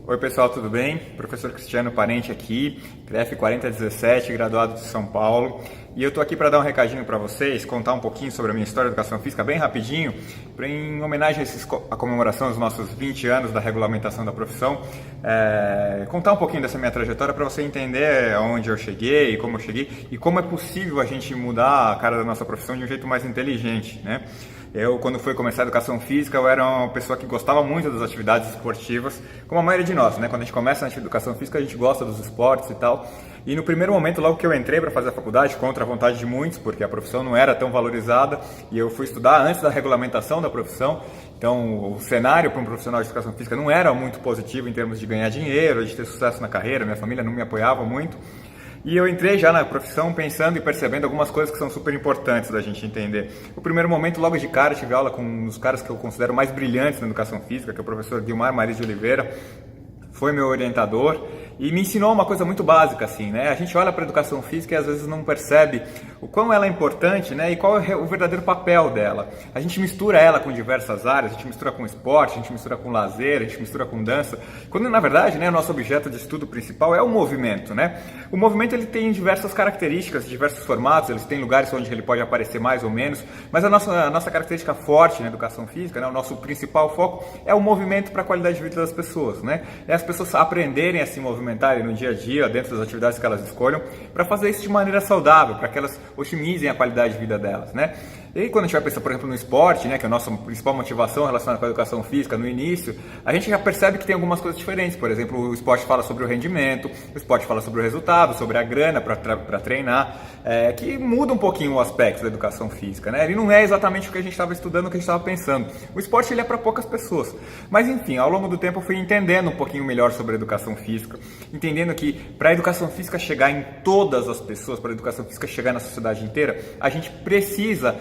Oi pessoal, tudo bem? Professor Cristiano Parente aqui, CREF 4017, graduado de São Paulo. E eu tô aqui para dar um recadinho para vocês, contar um pouquinho sobre a minha história de educação física, bem rapidinho, em homenagem à comemoração dos nossos 20 anos da regulamentação da profissão. Contar um pouquinho dessa minha trajetória para você entender aonde eu cheguei, como eu cheguei e como é possível a gente mudar a cara da nossa profissão de um jeito mais inteligente, né? Eu, quando fui começar a educação física, eu era uma pessoa que gostava muito das atividades esportivas, como a maioria de nós, né? Quando a gente começa na educação física, a gente gosta dos esportes e tal. E no primeiro momento, logo que eu entrei para fazer a faculdade, contra a vontade de muitos, porque a profissão não era tão valorizada, e eu fui estudar antes da regulamentação da profissão, então o cenário para um profissional de educação física não era muito positivo em termos de ganhar dinheiro, de ter sucesso na carreira, minha família não me apoiava muito. E eu entrei já na profissão pensando e percebendo algumas coisas que são super importantes da gente entender. O primeiro momento, logo de cara, eu tive aula com um dos caras que eu considero mais brilhantes na educação física, que é o professor Guilmar Maris de Oliveira. Foi meu orientador e me ensinou uma coisa muito básica, assim, né? A gente olha para a educação física e às vezes não percebe o quão ela é importante, né? E qual é o verdadeiro papel dela. A gente mistura ela com diversas áreas, a gente mistura com esporte, a gente mistura com lazer, a gente mistura com dança, quando na verdade, né, o nosso objeto de estudo principal é o movimento, né? O movimento ele tem diversas características, diversos formatos, eles têm lugares onde ele pode aparecer mais ou menos, mas a nossa característica forte na educação física, né, o nosso principal foco é o movimento para a qualidade de vida das pessoas, né? É as pessoas aprenderem a se movimentarem no dia a dia, dentro das atividades que elas escolham, para fazer isso de maneira saudável, para que elas otimizem a qualidade de vida delas, né? E aí, quando a gente vai pensar, por exemplo, no esporte, né, que é a nossa principal motivação relacionada com a educação física no início, a gente já percebe que tem algumas coisas diferentes. Por exemplo, o esporte fala sobre o rendimento, o esporte fala sobre o resultado, sobre a grana para treinar, que muda um pouquinho o aspecto da educação física, né? Ele não é exatamente o que a gente estava estudando, o que a gente estava pensando. O esporte ele é para poucas pessoas. Mas enfim, ao longo do tempo eu fui entendendo um pouquinho melhor sobre a educação física, entendendo que para a educação física chegar em todas as pessoas, para a educação física chegar na sociedade inteira, a gente precisa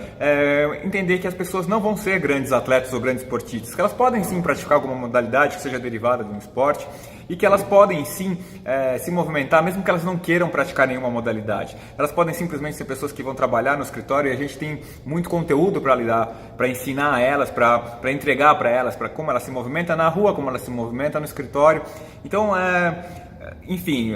entender que as pessoas não vão ser grandes atletas ou grandes esportistas, que elas podem sim praticar alguma modalidade que seja derivada de um esporte e que elas podem sim se movimentar, mesmo que elas não queiram praticar nenhuma modalidade. Elas podem simplesmente ser pessoas que vão trabalhar no escritório e a gente tem muito conteúdo para lidar, para ensinar a elas, para entregar para elas, para como ela se movimenta na rua, como ela se movimenta no escritório. Então, enfim,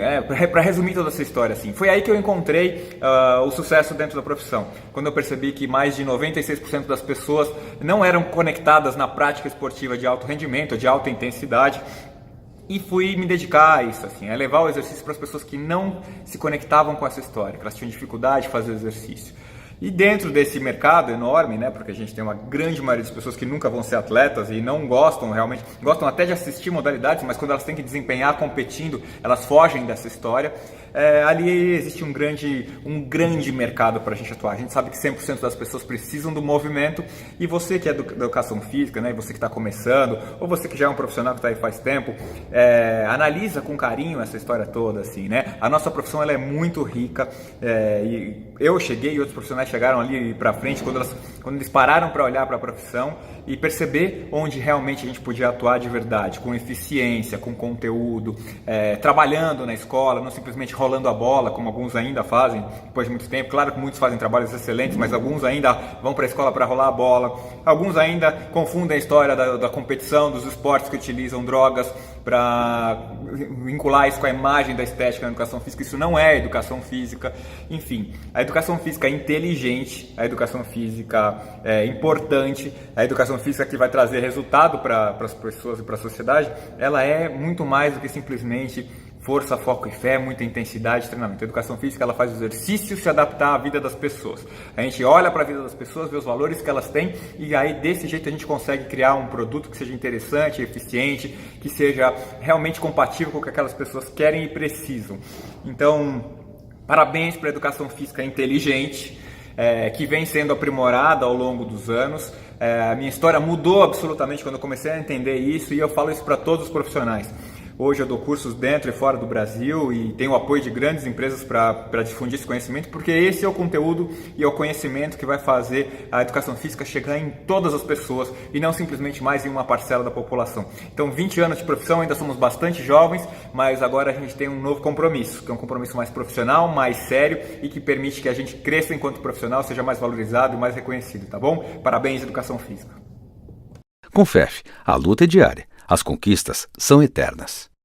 para resumir toda essa história, assim, foi aí que eu encontrei o sucesso dentro da profissão. Quando eu percebi que mais de 96% das pessoas não eram conectadas na prática esportiva de alto rendimento, de alta intensidade, e fui me dedicar a isso, assim, a levar o exercício para as pessoas que não se conectavam com essa história, que elas tinham dificuldade de fazer exercício. E dentro desse mercado enorme, né, porque a gente tem uma grande maioria de pessoas que nunca vão ser atletas e não gostam realmente, gostam até de assistir modalidades, mas quando elas têm que desempenhar competindo, elas fogem dessa história. Ali existe um grande mercado para a gente atuar. A gente sabe que 100% das pessoas precisam do movimento e você que é da educação física, né, você que está começando, ou você que já é um profissional que está aí faz tempo, analisa com carinho essa história toda, assim, né? A nossa profissão ela é muito rica e eu cheguei e outros profissionais chegaram ali para frente quando eles pararam para olhar para a profissão e perceber onde realmente a gente podia atuar de verdade, com eficiência, com conteúdo, trabalhando na escola, não simplesmente rolando a bola, como alguns ainda fazem depois de muito tempo. Claro que muitos fazem trabalhos excelentes, mas alguns ainda vão para a escola para rolar a bola. Alguns ainda confundem a história da competição, dos esportes que utilizam drogas para vincular isso com a imagem da estética na educação física. Isso não é educação física. Enfim, a educação física é inteligente, a educação física é importante, a educação física que vai trazer resultado para as pessoas e para a sociedade, ela é muito mais do que simplesmente força, foco e fé, muita intensidade de treinamento. A educação física ela faz o exercício se adaptar à vida das pessoas. A gente olha para a vida das pessoas, vê os valores que elas têm e aí desse jeito a gente consegue criar um produto que seja interessante, eficiente, que seja realmente compatível com o que aquelas pessoas querem e precisam. Então, parabéns para a educação física inteligente, que vem sendo aprimorada ao longo dos anos. A minha história mudou absolutamente quando eu comecei a entender isso e eu falo isso para todos os profissionais. Hoje eu dou cursos dentro e fora do Brasil e tenho o apoio de grandes empresas para difundir esse conhecimento, porque esse é o conteúdo e é o conhecimento que vai fazer a educação física chegar em todas as pessoas e não simplesmente mais em uma parcela da população. Então, 20 anos de profissão, ainda somos bastante jovens, mas agora a gente tem um novo compromisso, que é um compromisso mais profissional, mais sério e que permite que a gente cresça enquanto profissional, seja mais valorizado e mais reconhecido, tá bom? Parabéns, educação física. Com FEF, a luta é diária, as conquistas são eternas.